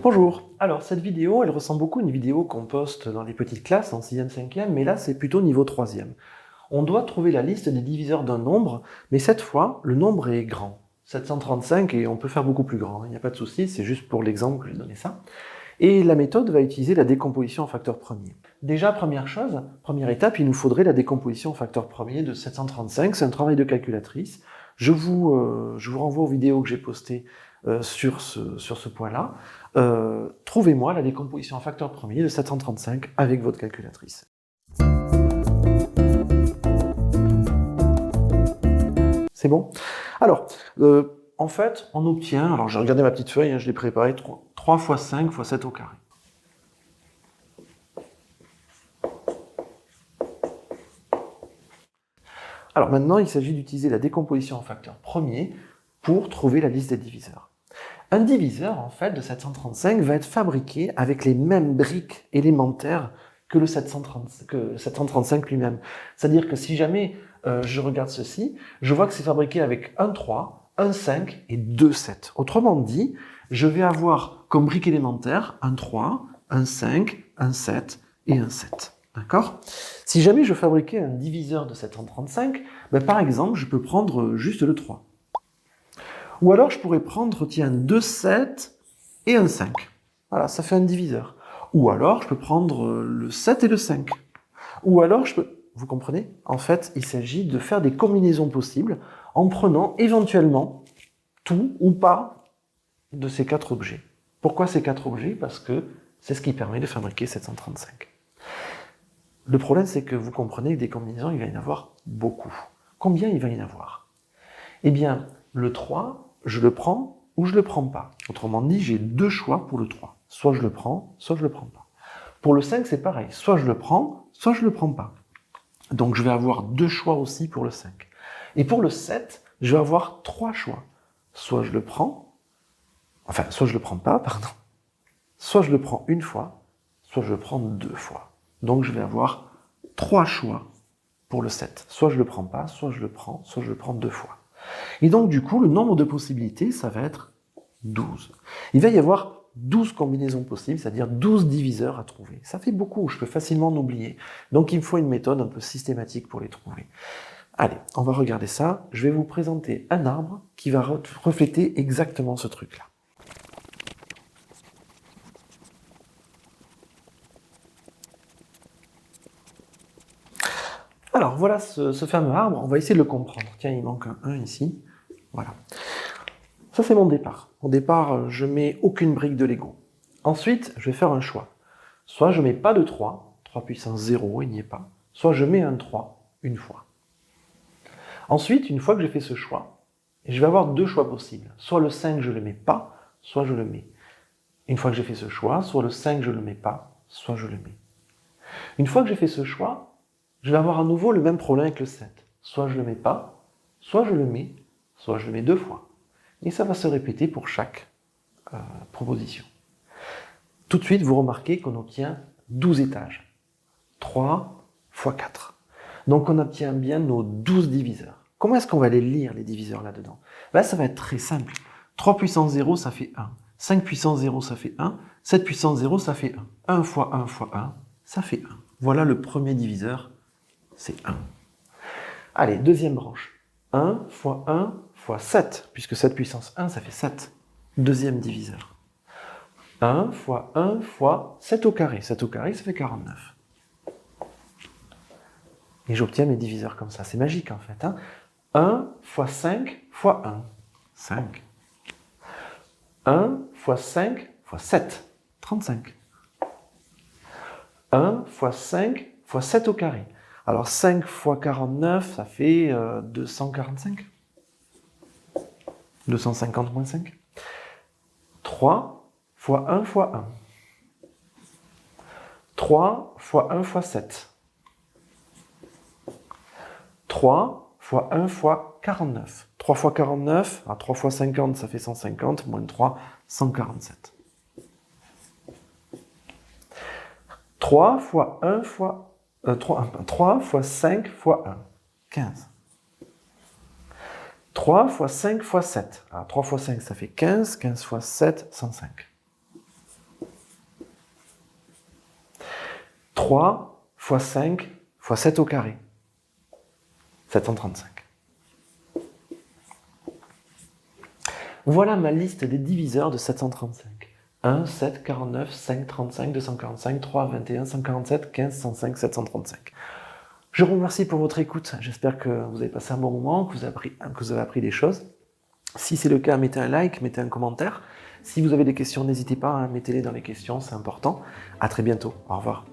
Bonjour. Alors cette vidéo, elle ressemble beaucoup à une vidéo qu'on poste dans les petites classes en 6e, 5e, mais là c'est plutôt niveau 3e. On doit trouver la liste des diviseurs d'un nombre, mais cette fois, le nombre est grand. 735 et on peut faire beaucoup plus grand, il n'y a pas de souci, c'est juste pour l'exemple que j'ai donné ça. Et la méthode va utiliser la décomposition en facteurs premiers. Déjà, première chose, première étape, il nous faudrait la décomposition en facteurs premiers de 735, c'est un travail de calculatrice. Je vous renvoie aux vidéos que j'ai postées sur ce point-là. Trouvez-moi la décomposition en facteurs premiers de 735 avec votre calculatrice. C'est bon? Alors, en fait, on obtient, alors j'ai regardé ma petite feuille, je l'ai préparée, 3 fois 5 fois 7 au carré. Alors maintenant, il s'agit d'utiliser la décomposition en facteurs premiers pour trouver la liste des diviseurs. Un diviseur, en fait, de 735 va être fabriqué avec les mêmes briques élémentaires que le 735 lui-même. C'est-à-dire que si jamais je regarde ceci, je vois que c'est fabriqué avec un 3, un 5 et 2 7. Autrement dit, je vais avoir comme brique élémentaire un 3, un 5, un 7 et un 7. D'accord? Si jamais je fabriquais un diviseur de 735, ben par exemple, je peux prendre juste le 3. Ou alors je pourrais prendre, tiens, 2 7 et un 5. Voilà, ça fait un diviseur. Ou alors je peux prendre le 7 et le 5. Ou alors je peux... Vous comprenez? En fait, il s'agit de faire des combinaisons possibles en prenant éventuellement tout ou pas de ces 4 objets. Pourquoi ces 4 objets? Parce que c'est ce qui permet de fabriquer 735. Le problème, c'est que vous comprenez que des combinaisons, il va y en avoir beaucoup. Combien il va y en avoir? Eh bien, le 3, je le prends ou je le prends pas. Autrement dit, j'ai deux choix pour le 3. Soit je le prends, soit je le prends pas. Pour le 5, c'est pareil. Soit je le prends, soit je le prends pas. Donc je vais avoir deux choix aussi pour le 5. Et pour le 7, je vais avoir trois choix. Soit je le prends, soit je le prends pas, pardon. Soit je le prends une fois, soit je le prends deux fois. Donc je vais avoir trois choix pour le 7. Soit je le prends pas, soit je le prends, soit je le prends deux fois. Et donc, du coup, le nombre de possibilités, ça va être 12. Il va y avoir 12 combinaisons possibles, c'est-à-dire 12 diviseurs à trouver. Ça fait beaucoup, je peux facilement en oublier. Donc, il me faut une méthode un peu systématique pour les trouver. Allez, on va regarder ça. Je vais vous présenter un arbre qui va refléter exactement ce truc-là. Alors, voilà ce fameux arbre. On va essayer de le comprendre. Tiens, il manque un 1 ici. Voilà. Ça, c'est mon départ. Au départ, je mets aucune brique de Lego. Ensuite, je vais faire un choix. Soit je mets pas de 3, 3 puissance 0, il n'y est pas. Soit je mets un 3 une fois. Ensuite, une fois que j'ai fait ce choix, je vais avoir deux choix possibles. Soit le 5, je ne le mets pas, soit je le mets. Une fois que j'ai fait ce choix, soit le 5, je ne le mets pas, soit je le mets. Une fois que j'ai fait ce choix, je vais avoir à nouveau le même problème avec le 7. Soit je ne le mets pas, soit je le mets, soit je le mets deux fois. Et ça va se répéter pour chaque proposition. Tout de suite, vous remarquez qu'on obtient 12 étages. 3 fois 4. Donc on obtient bien nos 12 diviseurs. Comment est-ce qu'on va les lire, les diviseurs là-dedans? Ça va être très simple. 3 puissance 0, ça fait 1. 5 puissance 0, ça fait 1. 7 puissance 0, ça fait 1. 1 fois 1 fois 1, ça fait 1. Voilà le premier diviseur, c'est 1. Allez, deuxième branche. 1 fois 1 fois 7, puisque 7 puissance 1, ça fait 7. Deuxième diviseur. 1 fois 1 fois 7 au carré. 7 au carré, ça fait 49. Et j'obtiens mes diviseurs comme ça. C'est magique en fait. 1 fois 5 fois 1. 5. 1 fois 5 fois 7. 35. 1 fois 5 fois 7 au carré. Alors 5 fois 49, ça fait 245. 250 moins 5. 3 fois 1 fois 1. 3 fois 1 fois 7. 3 fois 1 fois 49. 3 fois 49, 3 fois 50, ça fait 150, moins 3, 147. 3 fois 1 fois... 3 fois 5 fois 1, 15. 3 fois 5 fois 7. 3 fois 5, ça fait 15. 15 fois 7, 105. 3 fois 5 fois 7 au carré. 735. Voilà ma liste des diviseurs de 735. 1, 7, 49, 5, 35, 245, 3, 21, 147, 15, 105, 735. Je vous remercie pour votre écoute. J'espère que vous avez passé un bon moment, que vous avez appris des choses. Si c'est le cas, mettez un like, mettez un commentaire. Si vous avez des questions, n'hésitez pas, mettez-les dans les questions, c'est important. À très bientôt. Au revoir.